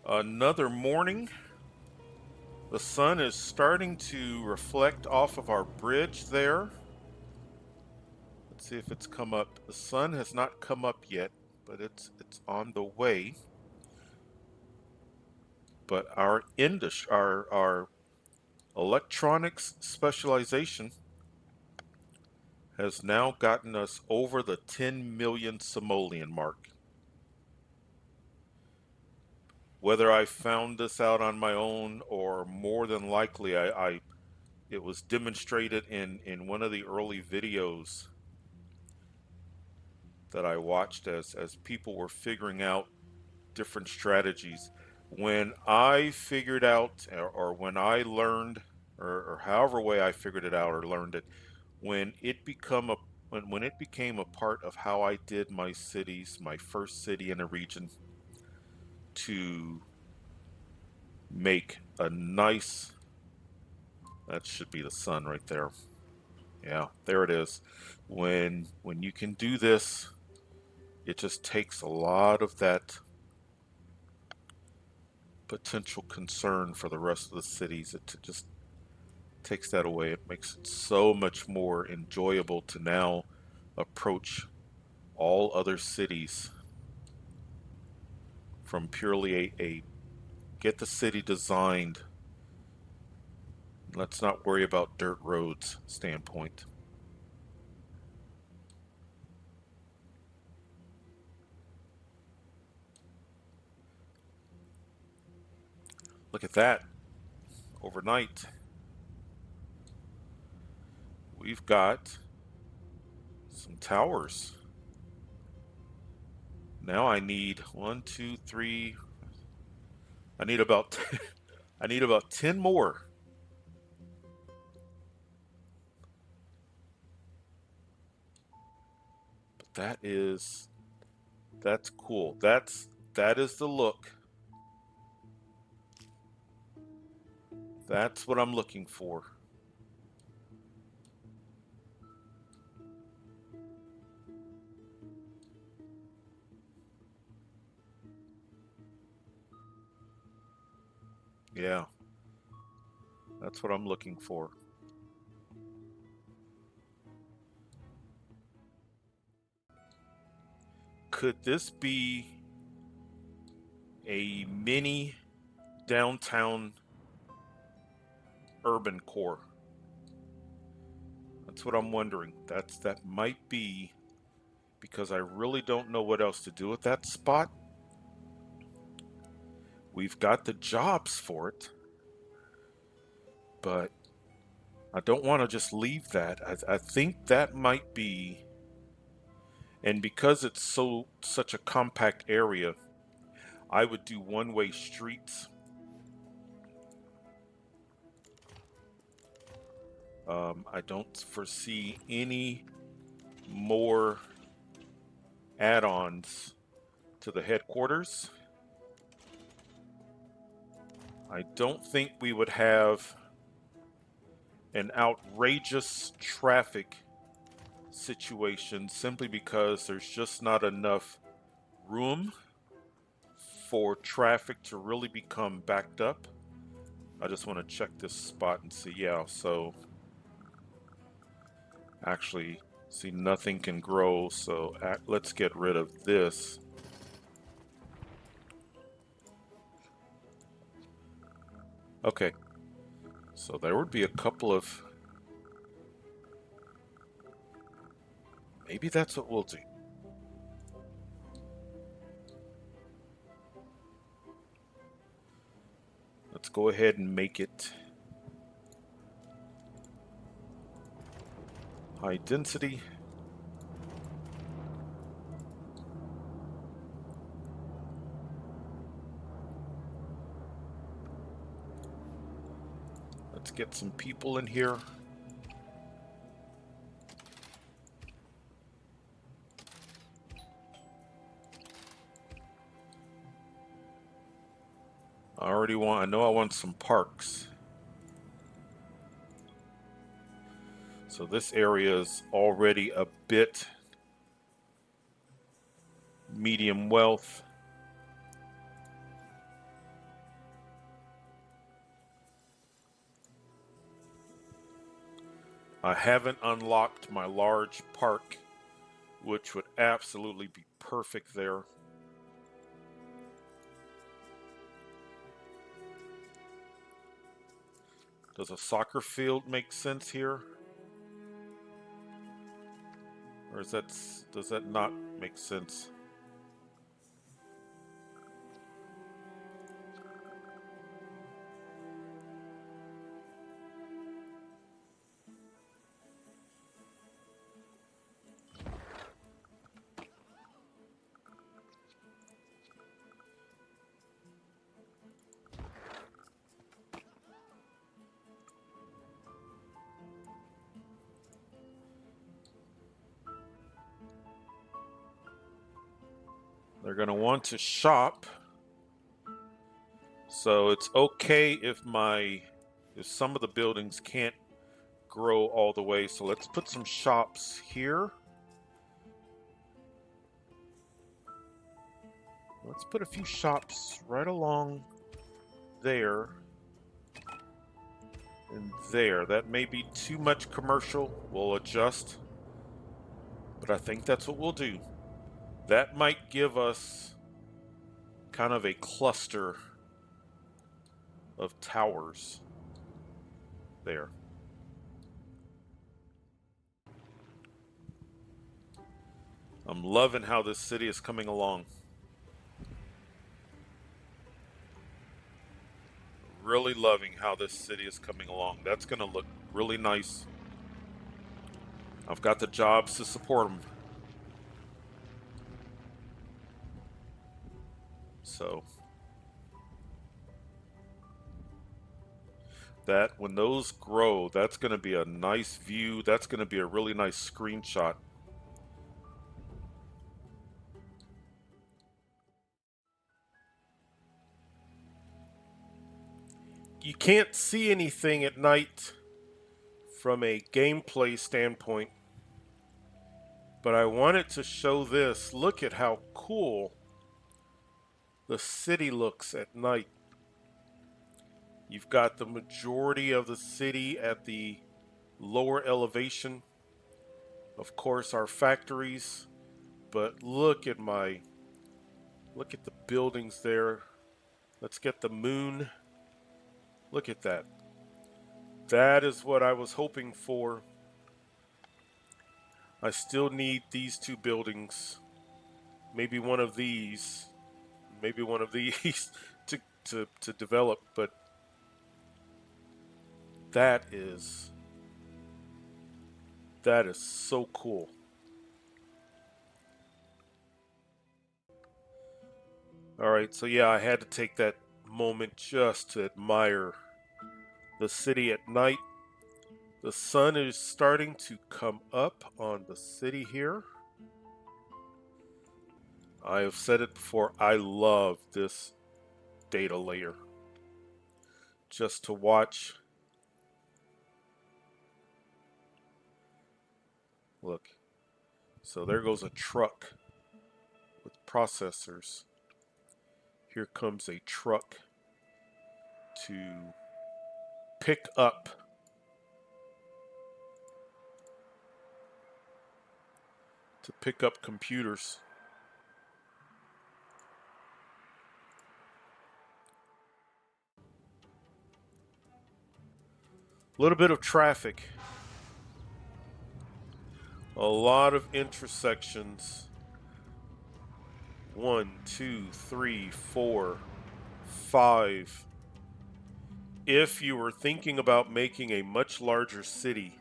Another morning. The sun is starting to reflect off of our bridge there. Let's see if it's come up. The sun has not come up yet, but it's on the way. But our industry, our electronics specialization has now gotten us over the 10 million simoleon mark. Whether I found this out on my own or more than likely it was demonstrated in one of the early videos that I watched as people were figuring out different strategies. When I figured out, or when I learned, or however way I figured it out or learned it, when it become a when it became a part of how I did my cities, my first city in a region, to make a nice, that should be the sun right there. Yeah, there it is. When you can do this, it just takes a lot of that potential concern for the rest of the cities. It just takes that away. It makes it so much more enjoyable to now approach all other cities from purely a get the city designed. Let's not worry about dirt roads standpoint. Look at that. Overnight, we've got some towers. Now I need one, two, three. I need about I need about 10 more. But that's cool. That is the look. That's what I'm looking for. Yeah, that's what I'm looking for. Could this be a mini downtown urban core? That's what I'm wondering. That might be because I really don't know what else to do with that spot. We've got the jobs for it, but I don't want to just leave that. I think that might be, and because it's such a compact area, I would do one-way streets. I don't foresee any more add-ons to the headquarters. I don't think we would have an outrageous traffic situation simply because there's just not enough room for traffic to really become backed up. I just want to check this spot and see. Yeah, so actually, see, nothing can grow. So let's get rid of this. Okay, so there would be a couple of. Maybe that's what we'll do. Let's go ahead and make it high density. Let's get some people in here. I know I want some parks. So this area is already a bit medium wealth. I haven't unlocked my large park, which would absolutely be perfect there. Does a soccer field make sense here? Or does that not make sense? They're going to want to shop. So it's okay if some of the buildings can't grow all the way. So let's put some shops here. Let's put a few shops right along there and there. That may be too much commercial. We'll adjust. But I think that's what we'll do. That might give us kind of a cluster of towers there. I'm loving how this city is coming along. Really loving how this city is coming along. That's going to look really nice. I've got the jobs to support them. So that when those grow, that's going to be a nice view. That's going to be a really nice screenshot. You can't see anything at night from a gameplay standpoint, but I wanted to show this. Look at how cool the city looks at night. You've got the majority of the city at the lower elevation. Of course, our factories, but look at the buildings there. Let's get the moon. Look at that. That is what I was hoping for. I still need these two buildings. Maybe one of these. Maybe one of these to develop, but that is so cool. All right, so yeah, I had to take that moment just to admire the city at night. The sun is starting to come up on the city here. I have said it before, I love this data layer. Just to watch. Look. So there goes a truck with processors. Here comes a truck to pick up computers. A little bit of traffic. A lot of intersections. 1, 2, 3, 4, 5. If you were thinking about making a much larger city,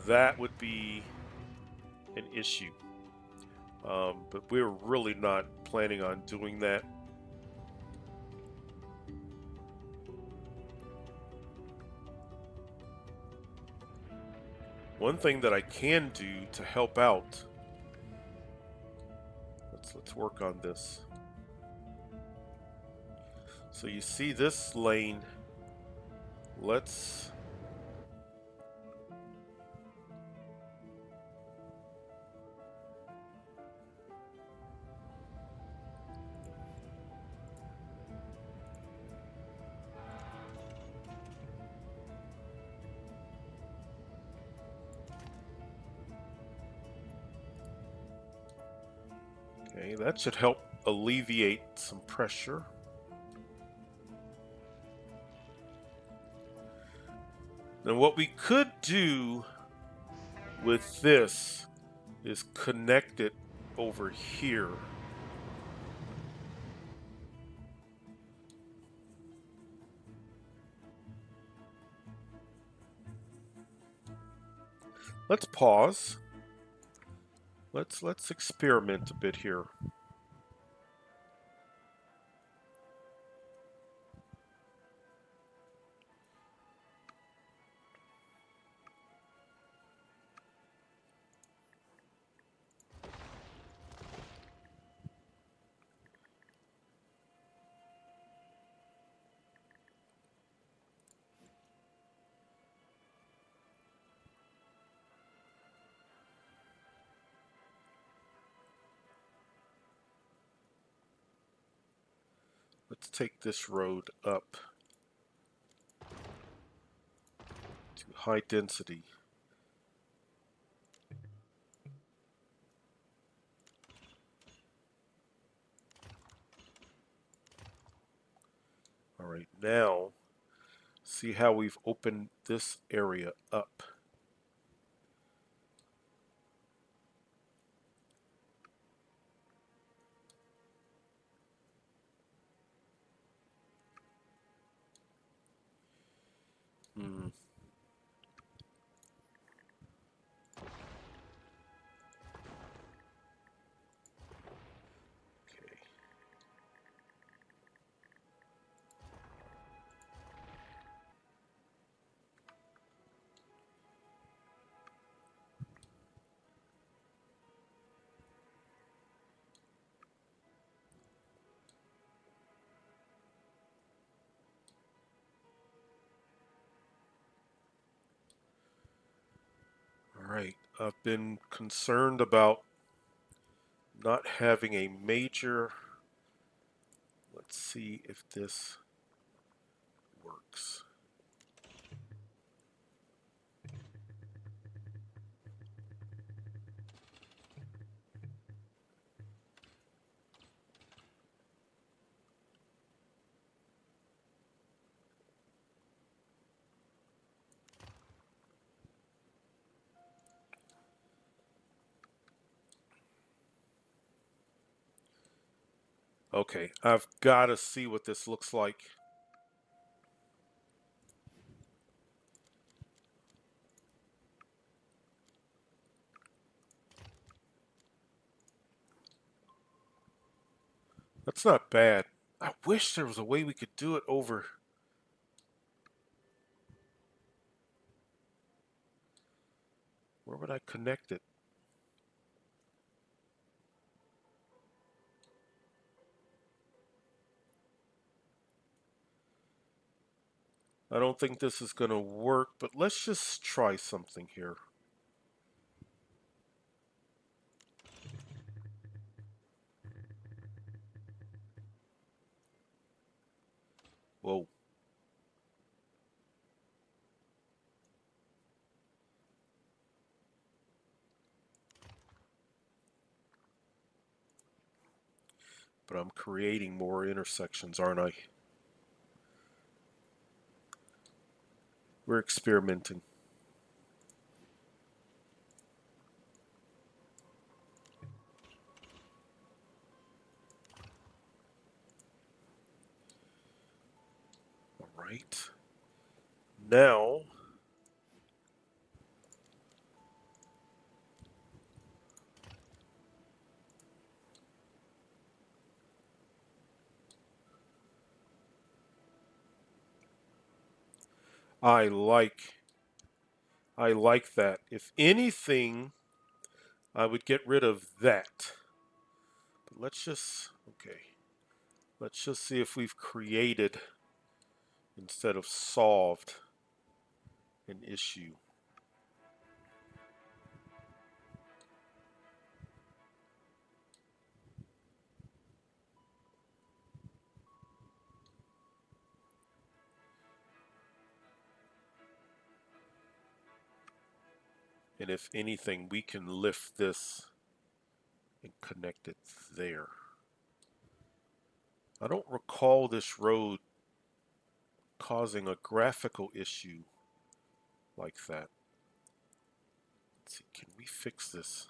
that would be an issue. But we're really not planning on doing that. One thing that I can do to help out, let's work on this. So you see this lane, let's Okay, that should help alleviate some pressure. Now what we could do with this is connect it over here. Let's pause. Let's experiment a bit here. Let's take this road up to high density. All right, now see how we've opened this area up. Hmm. Okay. All right. I've been concerned about not having a major. Let's see if this works. Okay, I've got to see what this looks like. That's not bad. I wish there was a way we could do it over. Where would I connect it? I don't think this is going to work, but let's just try something here. Whoa. But I'm creating more intersections, aren't I? We're experimenting. All right. Now, I like I like that. If anything, I would get rid of that. But let's just okay. Let's just see if we've created instead of solved an issue. And if anything, we can lift this and connect it there. I don't recall this road causing a graphical issue like that. Let's see, can we fix this?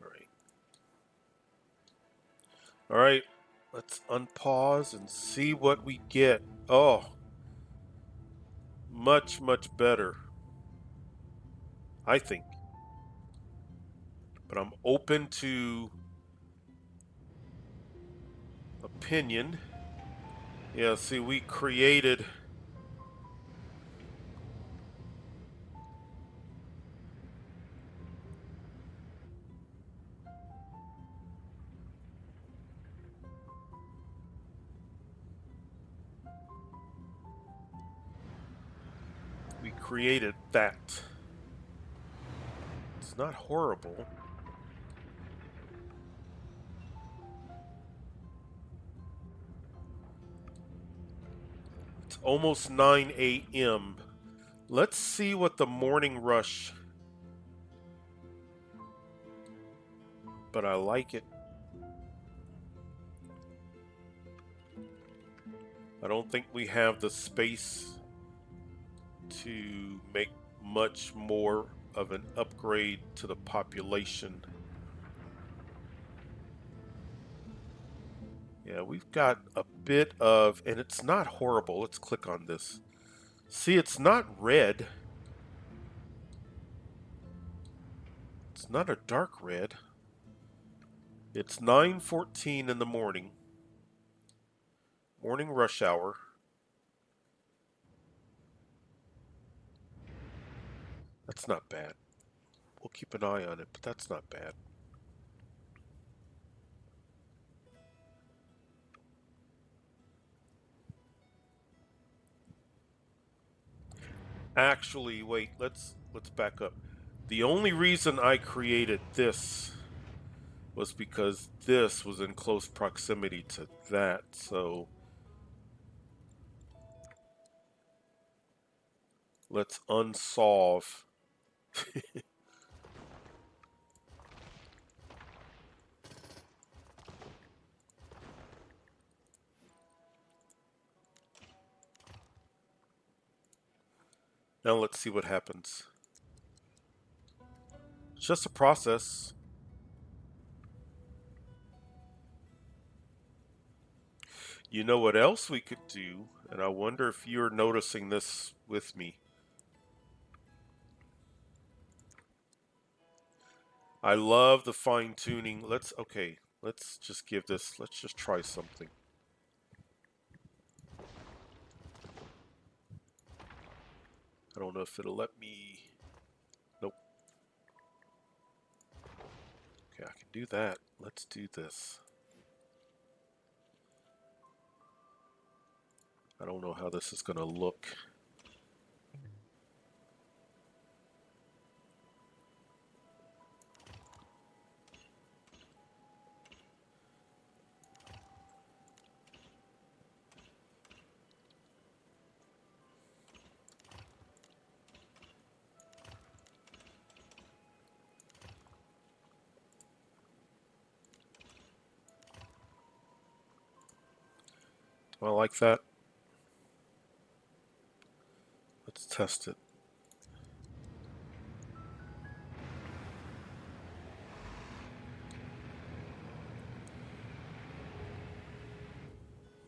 All right. All right. Let's unpause and see what we get. Oh, much, much better, I think. But I'm open to opinion. Yeah, see, we created that. It's not horrible. It's almost 9 a.m. Let's see what the morning rush, but I like it. I don't think we have the space to make much more of an upgrade to the population. Yeah, we've got a bit of, and it's not horrible. Let's click on this. See, it's not red. It's not a dark red. It's 9:14 in the morning. Morning rush hour. That's not bad. We'll keep an eye on it, but that's not bad. Actually, wait, let's back up. The only reason I created this was because this was in close proximity to that. So let's unsolve. Now let's see what happens. It's just a process. You know what else we could do? And I wonder if you're noticing this with me. I love the fine tuning. Let's just give this, let's just try something. I don't know if it'll let me. Nope. Okay, I can do that. Let's do this. I don't know how this is going to look. Do I like that? Let's test it.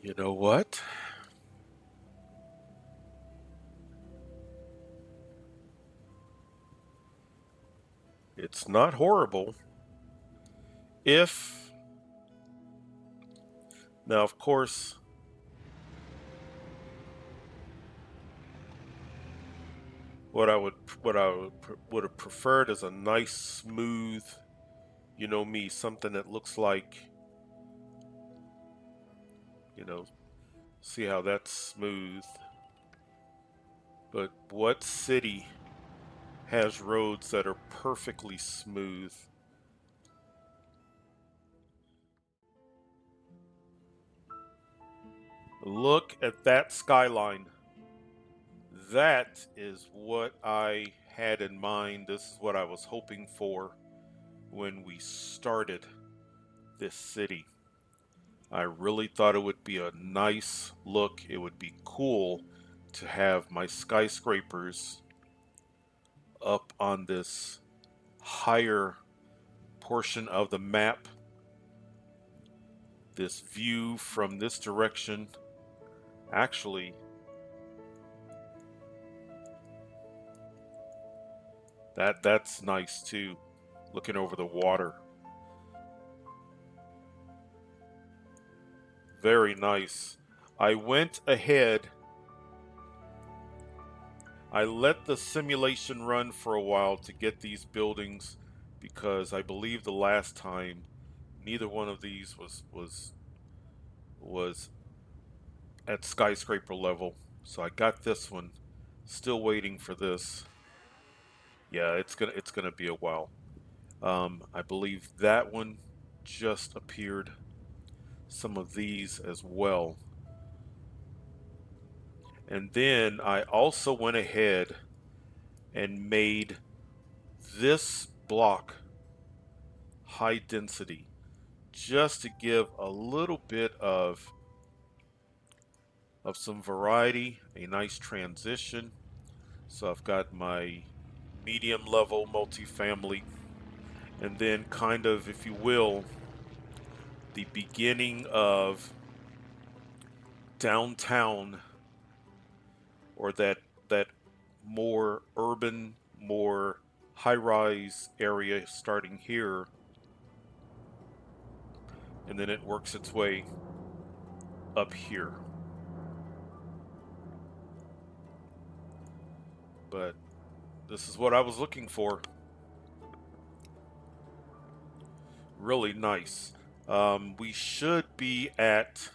You know what? It's not horrible. If now, of course, what I would have preferred is a nice, smooth, you know me, something that looks like, you know, see how that's smooth. But what city has roads that are perfectly smooth. Look at that skyline. That is what I had in mind. This is what I was hoping for when we started this city. I really thought it would be a nice look. It would be cool to have my skyscrapers up on this higher portion of the map. This view from this direction. Actually, that's nice too, looking over the water. Very nice. I went ahead. I let the simulation run for a while to get these buildings because I believe the last time neither one of these was at skyscraper level. So I got this one. Still waiting for this. Yeah, it's gonna be a while. I believe that one just appeared. Some of these as well. And then I also went ahead and made this block high density just to give a little bit of some variety, a nice transition. So I've got my medium level multifamily, and then kind of, if you will, the beginning of downtown, or that more urban, more high-rise area starting here, and then it works its way up here. But this is what I was looking for. Really nice. We should be at,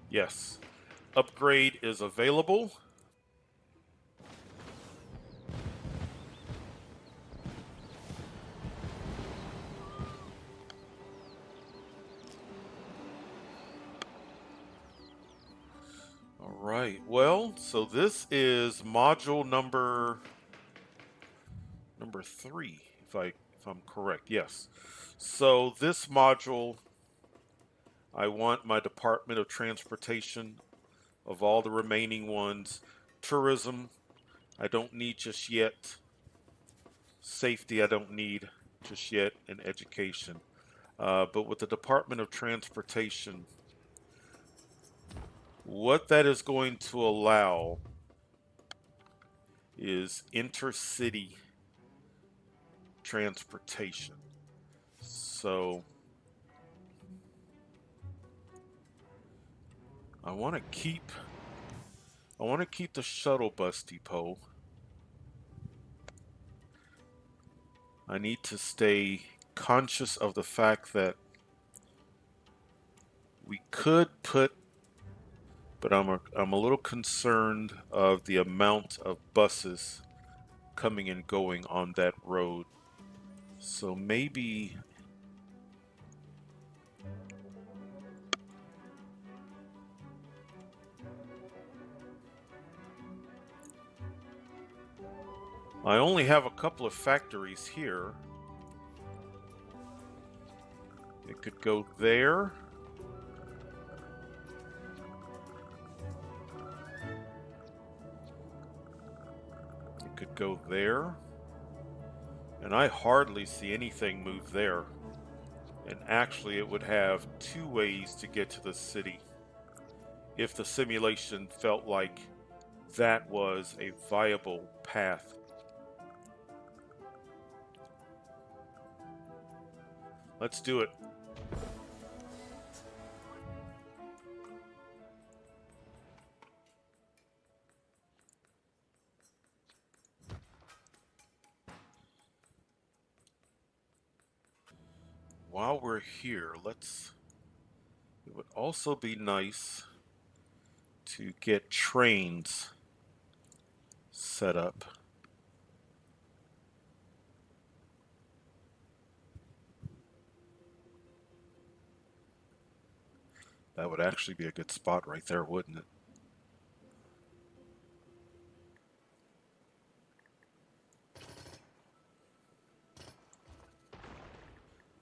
yes, upgrade is available. All right. Well, so this is module number 3, if I'm correct. Yes. So this module, I want my Department of Transportation of all the remaining ones. Tourism, I don't need just yet. Safety, I don't need just yet. And education. But with the Department of Transportation, what that is going to allow is intercity transportation. So I want to keep the shuttle bus depot. I need to stay conscious of the fact that we could put, but I'm a little concerned of the amount of buses coming and going on that road. So maybe I only have a couple of factories here. It could go there. It could go there. And I hardly see anything move there. And actually, it would have 2 ways to get to the city if the simulation felt like that was a viable path. Let's do it. While we're here, it would also be nice to get trains set up. That would actually be a good spot right there, wouldn't it?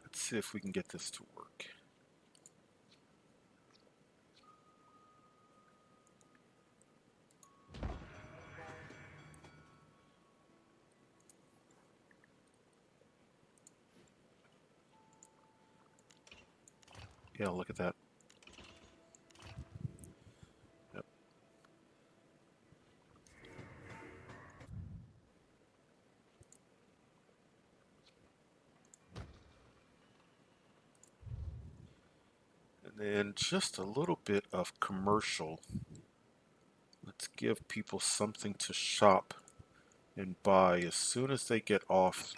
Let's see if we can get this to work. Yeah, look at that. Yep. And then just a little bit of commercial. Let's give people something to shop and buy as soon as they get off.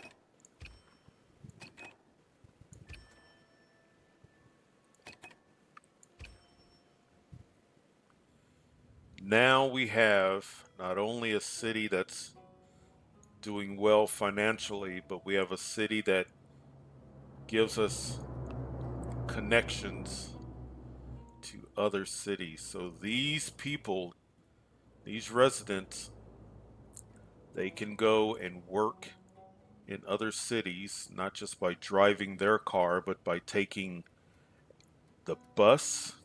Now we have not only a city that's doing well financially, but we have a city that gives us connections to other cities. So these people, these residents, they can go and work in other cities, not just by driving their car, but by taking the bus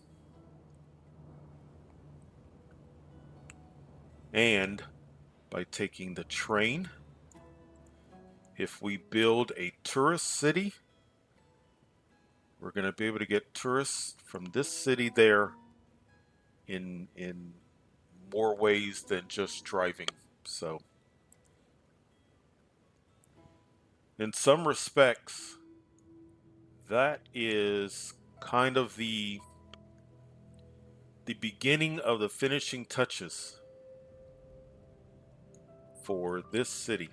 and by taking the train. If we build a tourist city, we're going to be able to get tourists from this city there in more ways than just driving. So, in some respects, that is kind of the beginning of the finishing touches for this city.